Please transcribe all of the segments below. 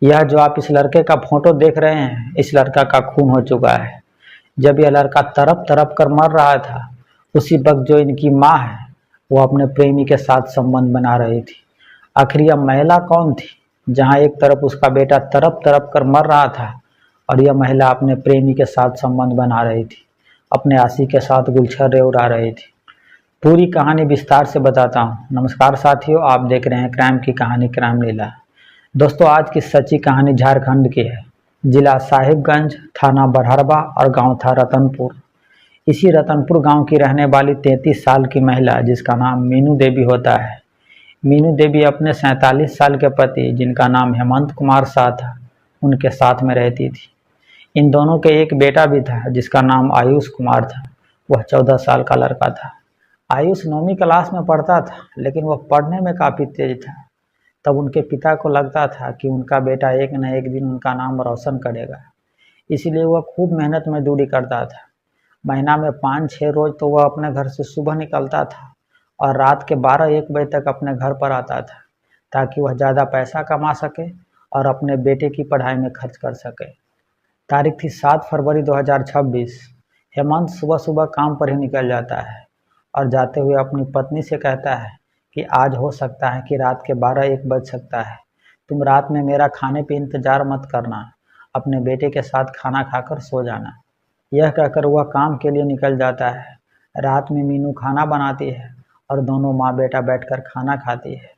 यह जो आप इस लड़के का फोटो देख रहे हैं, इस लड़का का खून हो चुका है। जब यह लड़का तड़प तड़प कर मर रहा था, उसी वक्त जो इनकी माँ है वो अपने प्रेमी के साथ संबंध बना रही थी। आखिर यह महिला कौन थी, जहाँ एक तरफ उसका बेटा तड़प तड़प कर मर रहा था और यह महिला अपने प्रेमी के साथ संबंध बना रही थी, अपने आशिक के साथ गुलछर्रे उड़ा रही थी। पूरी कहानी विस्तार से बताता हूँ। नमस्कार साथियों, आप देख रहे हैं क्राइम की कहानी क्राइम लीला। दोस्तों, आज की सच्ची कहानी झारखंड की है। जिला साहिबगंज, थाना बरहरबा और गांव था रतनपुर। इसी रतनपुर गांव की रहने वाली 33 साल की महिला, जिसका नाम मीनू देवी होता है। मीनू देवी अपने 47 साल के पति, जिनका नाम हेमंत कुमार शाह था, उनके साथ में रहती थी। इन दोनों के एक बेटा भी था, जिसका नाम आयुष कुमार था। वह 14 साल का लड़का था। आयुष 9वीं क्लास में पढ़ता था, लेकिन वह पढ़ने में काफ़ी तेज था। तब उनके पिता को लगता था कि उनका बेटा एक न एक दिन उनका नाम रोशन करेगा, इसीलिए वह खूब मेहनत मजदूरी करता था। महीना में 5-6 रोज तो वह अपने घर से सुबह निकलता था और रात के 12-1 बजे तक अपने घर पर आता था, ताकि वह ज़्यादा पैसा कमा सके और अपने बेटे की पढ़ाई में खर्च कर सके। तारीख थी 7 फरवरी 2026। हेमंत सुबह सुबह काम पर ही निकल जाता है और जाते हुए अपनी पत्नी से कहता है कि आज हो सकता है कि रात के 12-1 बज सकता है। तुम रात में मेरा खाने पे इंतज़ार मत करना, अपने बेटे के साथ खाना खाकर सो जाना। यह कहकर वह काम के लिए निकल जाता है। रात में मीनू खाना बनाती है और दोनों माँ बेटा बैठकर खाना खाती है।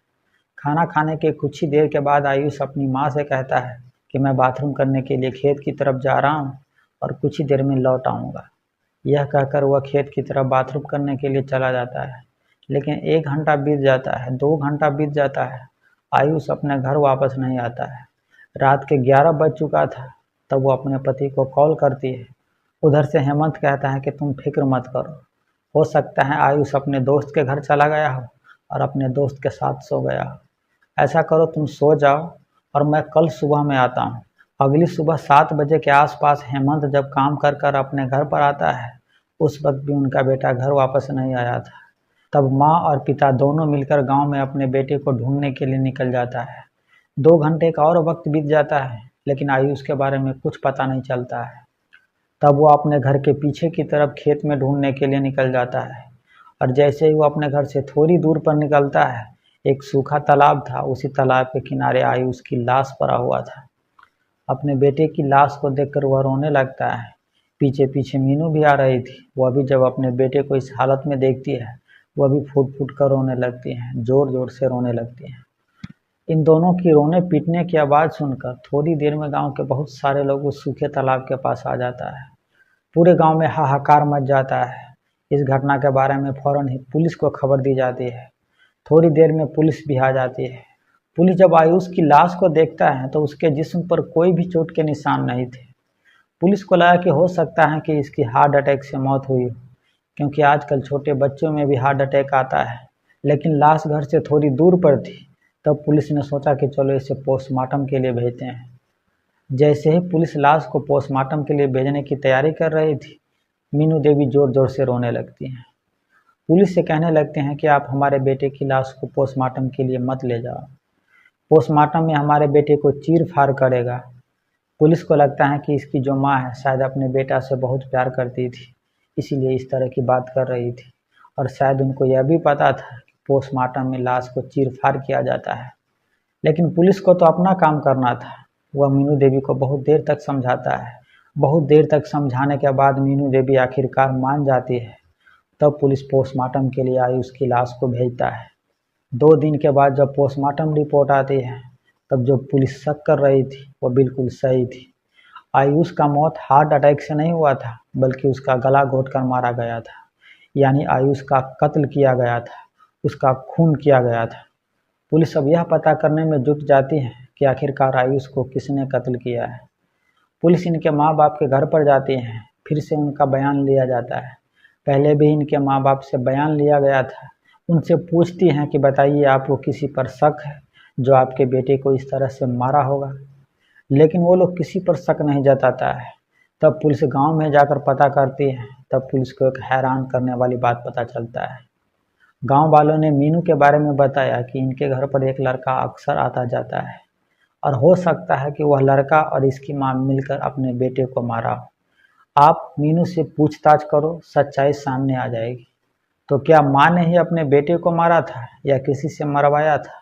खाना खाने के कुछ ही देर के बाद आयुष अपनी माँ से कहता है कि मैं बाथरूम करने के लिए खेत की तरफ जा रहा हूँ और कुछ ही देर में लौट आऊँगा। यह कहकर वह खेत की तरफ बाथरूम करने के लिए चला जाता है, लेकिन 1 घंटा बीत जाता है, 2 घंटा बीत जाता है, आयुष अपने घर वापस नहीं आता है। रात के 11 बज चुका था, तब वो अपने पति को कॉल करती है। उधर से हेमंत कहता है कि तुम फिक्र मत करो, हो सकता है आयुष अपने दोस्त के घर चला गया हो और अपने दोस्त के साथ सो गया हो। ऐसा करो, तुम सो जाओ और मैं कल सुबह में आता हूँ। अगली सुबह 7 बजे के आसपास हेमंत जब काम कर कर अपने घर पर आता है, उस वक्त भी उनका बेटा घर वापस नहीं आया था। तब माँ और पिता दोनों मिलकर गांव में अपने बेटे को ढूंढने के लिए निकल जाता है। 2 घंटे का और वक्त बीत जाता है, लेकिन आयुष के बारे में कुछ पता नहीं चलता है। तब वो अपने घर के पीछे की तरफ खेत में ढूंढने के लिए निकल जाता है और जैसे ही वो अपने घर से थोड़ी दूर पर निकलता है, एक सूखा तालाब था। उसी तालाब के किनारे आयुष की लाश पड़ा हुआ था। अपने बेटे की लाश को देखकर वह रोने लगता है। पीछे पीछे मीनू भी आ रही थी। वह भी जब अपने बेटे को इस हालत में देखती है, वह भी फूट फूट कर रोने लगती हैं, जोर जोर से रोने लगती हैं। इन दोनों की रोने पीटने की आवाज़ सुनकर थोड़ी देर में गांव के बहुत सारे लोग उस सूखे तालाब के पास आ जाता है। पूरे गांव में हाहाकार मच जाता है। इस घटना के बारे में फौरन ही पुलिस को खबर दी जाती है। थोड़ी देर में पुलिस भी आ जाती है। पुलिस जब आयुष की लाश को देखता है तो उसके जिस्म पर कोई भी चोट के निशान नहीं थे। पुलिस को लगा कि हो सकता है कि इसकी हार्ट अटैक से मौत हुई हो, क्योंकि आजकल छोटे बच्चों में भी हार्ट अटैक आता है। लेकिन लाश घर से थोड़ी दूर पर थी। तब पुलिस ने सोचा कि चलो इसे पोस्टमार्टम के लिए भेजते हैं। जैसे ही पुलिस लाश को पोस्टमार्टम के लिए भेजने की तैयारी कर रही थी, मीनू देवी जोर जोर से रोने लगती हैं। पुलिस से कहने लगते हैं कि आप हमारे बेटे की लाश को पोस्टमार्टम के लिए मत ले जाओ। पोस्टमार्टम में हमारे बेटे को चीर फाड़ करेगा। पुलिस को लगता है कि इसकी जो माँ है शायद अपने बेटा से बहुत प्यार करती थी, इसीलिए इस तरह की बात कर रही थी। और शायद उनको यह भी पता था कि पोस्टमार्टम में लाश को चीर फाड़ किया जाता है। लेकिन पुलिस को तो अपना काम करना था। वह मीनू देवी को बहुत देर तक समझाता है। बहुत देर तक समझाने के बाद मीनू देवी आखिरकार मान जाती है। तब पुलिस पोस्टमार्टम के लिए आयुष की लाश को भेजता है। 2 दिन के बाद जब पोस्टमार्टम रिपोर्ट आती है, तब जो पुलिस शक कर रही थी वो बिल्कुल सही थी। आयुष का मौत हार्ट अटैक से नहीं हुआ था, बल्कि उसका गला घोंटकर मारा गया था। यानी आयुष का कत्ल किया गया था, उसका खून किया गया था। पुलिस अब यह पता करने में जुट जाती है कि आखिरकार आयुष को किसने कत्ल किया है। पुलिस इनके माँ बाप के घर पर जाती है। फिर से उनका बयान लिया जाता है। पहले भी इनके माँ बाप से बयान लिया गया था। उनसे पूछती हैं कि बताइए, आपको किसी पर शक है जो आपके बेटे को इस तरह से मारा होगा? लेकिन वो लोग किसी पर शक नहीं जताता है। तब पुलिस गांव में जाकर पता करती है। तब पुलिस को एक हैरान करने वाली बात पता चलता है। गांव वालों ने मीनू के बारे में बताया कि इनके घर पर एक लड़का अक्सर आता जाता है। और हो सकता है कि वह लड़का और इसकी मां मिलकर अपने बेटे को मारा हो। आप मीनू से पूछताछ करो, सच्चाई सामने आ जाएगी। तो क्या मां ने ही अपने बेटे को मारा था या किसी से मरवाया था?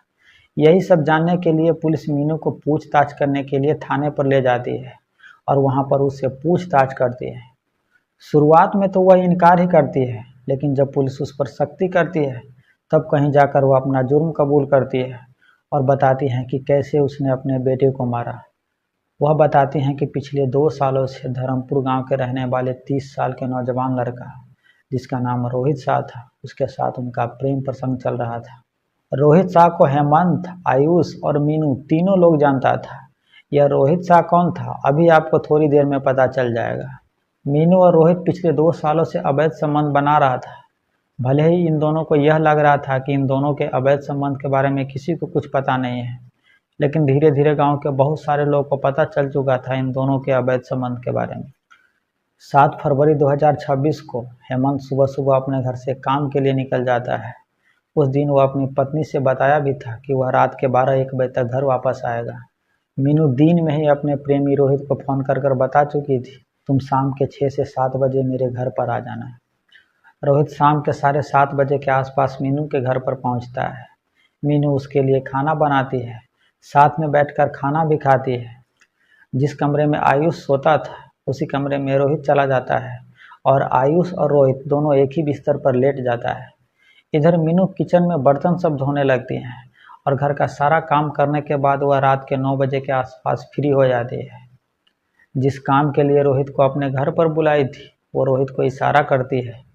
यही सब जानने के लिए पुलिस मीनू को पूछताछ करने के लिए थाने पर ले जाती है और वहां पर उससे पूछताछ करती है। शुरुआत में तो वह इनकार ही करती है, लेकिन जब पुलिस उस पर सख्ती करती है तब कहीं जाकर वह अपना जुर्म कबूल करती है और बताती हैं कि कैसे उसने अपने बेटे को मारा। वह बताती हैं कि पिछले 2 सालों से धर्मपुर गांव के रहने वाले 30 साल के नौजवान लड़का, जिसका नाम रोहित शाह था, उसके साथ उनका प्रेम प्रसंग चल रहा था। रोहित शाह को हेमंत, आयुष और मीनू तीनों लोग जानता था। यह रोहित शाह कौन था, अभी आपको थोड़ी देर में पता चल जाएगा। मीनू और रोहित पिछले 2 सालों से अवैध संबंध बना रहा था। भले ही इन दोनों को यह लग रहा था कि इन दोनों के अवैध संबंध के बारे में किसी को कुछ पता नहीं है, लेकिन धीरे धीरे गांव के बहुत सारे लोगों को पता चल चुका था इन दोनों के अवैध संबंध के बारे में। 7 फरवरी 2026 को हेमंत सुबह सुबह अपने घर से काम के लिए निकल जाता है। उस दिन वह अपनी पत्नी से बताया भी था कि वह रात के 12-1 बजे तक घर वापस आएगा। मीनू दिन में ही अपने प्रेमी रोहित को फ़ोन कर बता चुकी थी, तुम शाम के 6 से 7 बजे मेरे घर पर आ जाना। रोहित शाम के 7:30 बजे के आसपास मीनू के घर पर पहुंचता है। मीनू उसके लिए खाना बनाती है, साथ में बैठकर खाना भी खाती है। जिस कमरे में आयुष सोता था उसी कमरे में रोहित चला जाता है और आयुष और रोहित दोनों एक ही बिस्तर पर लेट जाता है। इधर मीनू किचन में बर्तन सब धोने लगती हैं और घर का सारा काम करने के बाद वह रात के 9 बजे के आसपास फ्री हो जाती है। जिस काम के लिए रोहित को अपने घर पर बुलाई थी वो रोहित को इशारा करती है।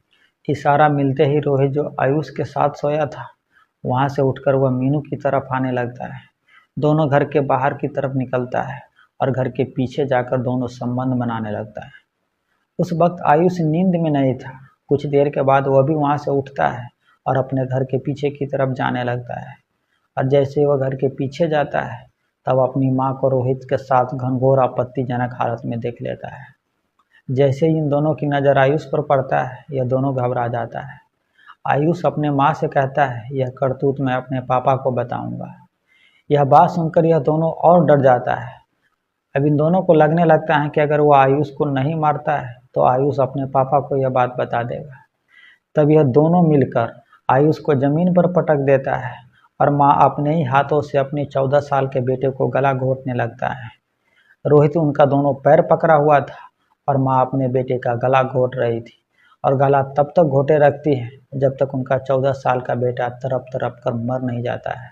इशारा मिलते ही रोहित, जो आयुष के साथ सोया था, वहां से उठकर वह मीनू की तरफ आने लगता है। दोनों घर के बाहर की तरफ निकलता है और घर के पीछे जाकर दोनों संबंध बनाने लगता है। उस वक्त आयुष नींद में नहीं था। कुछ देर के बाद वह भी वहां से उठता है और अपने घर के पीछे की तरफ जाने लगता है। और जैसे वह घर के पीछे जाता है तब अपनी मां को रोहित के साथ घनघोर आपत्तिजनक हालत में देख लेता है। जैसे ही इन दोनों की नज़र आयुष पर पड़ता है, यह दोनों घबरा जाता है। आयुष अपने माँ से कहता है, यह करतूत मैं अपने पापा को बताऊंगा। यह बात सुनकर यह दोनों और डर जाता है। अब इन दोनों को लगने लगता है कि अगर वो आयुष को नहीं मारता है तो आयुष अपने पापा को यह बात बता देगा। तब यह दोनों मिलकर आयुष को ज़मीन पर पटक देता है और माँ अपने ही हाथों से अपने 14 साल के बेटे को गला घोंटने लगता है। रोहित उनका दोनों पैर पकड़ा हुआ था और माँ अपने बेटे का गला घोंट रही थी और गला तब तक घोंटे रखती है जब तक उनका 14 साल का बेटा तड़प तड़प कर मर नहीं जाता है।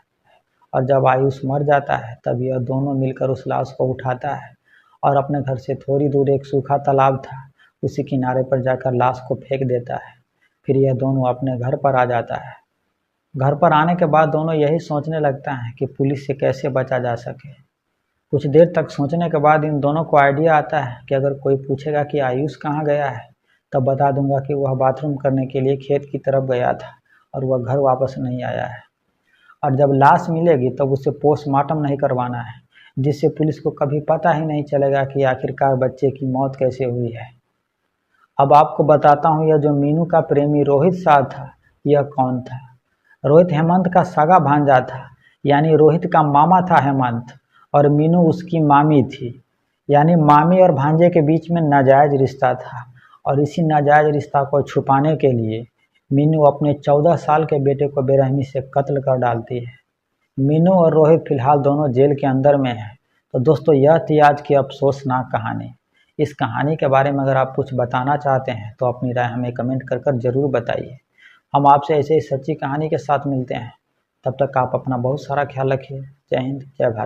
और जब आयुष मर जाता है तब यह दोनों मिलकर उस लाश को उठाता है और अपने घर से थोड़ी दूर एक सूखा तालाब था, उसी किनारे पर जाकर लाश को फेंक देता है। फिर यह दोनों अपने घर पर आ जाता है। घर पर आने के बाद दोनों यही सोचने लगता है कि पुलिस से कैसे बचा जा सके। कुछ देर तक सोचने के बाद इन दोनों को आइडिया आता है कि अगर कोई पूछेगा कि आयुष कहाँ गया है तब बता दूंगा कि वह बाथरूम करने के लिए खेत की तरफ गया था और वह घर वापस नहीं आया है। और जब लाश मिलेगी तब उसे पोस्टमार्टम नहीं करवाना है, जिससे पुलिस को कभी पता ही नहीं चलेगा कि आखिरकार बच्चे की मौत कैसे हुई है। अब आपको बताता हूँ, यह जो मीनू का प्रेमी रोहित शाह था, यह कौन था। रोहित हेमंत का सगा भांजा था, यानी रोहित का मामा था हेमंत और मीनू उसकी मामी थी। यानी मामी और भांजे के बीच में नाजायज रिश्ता था और इसी नाजायज रिश्ता को छुपाने के लिए मीनू अपने 14 साल के बेटे को बेरहमी से कत्ल कर डालती है। मीनू और रोहित फिलहाल दोनों जेल के अंदर में हैं। तो दोस्तों, यह थी आज की अफसोसनाक कहानी। इस कहानी के बारे में अगर आप कुछ बताना चाहते हैं तो अपनी राय हमें कमेंट कर जरूर बताइए। हम आपसे ऐसे ही सच्ची कहानी के साथ मिलते हैं। तब तक आप अपना बहुत सारा ख्याल रखिए। जय हिंद, जय भारत।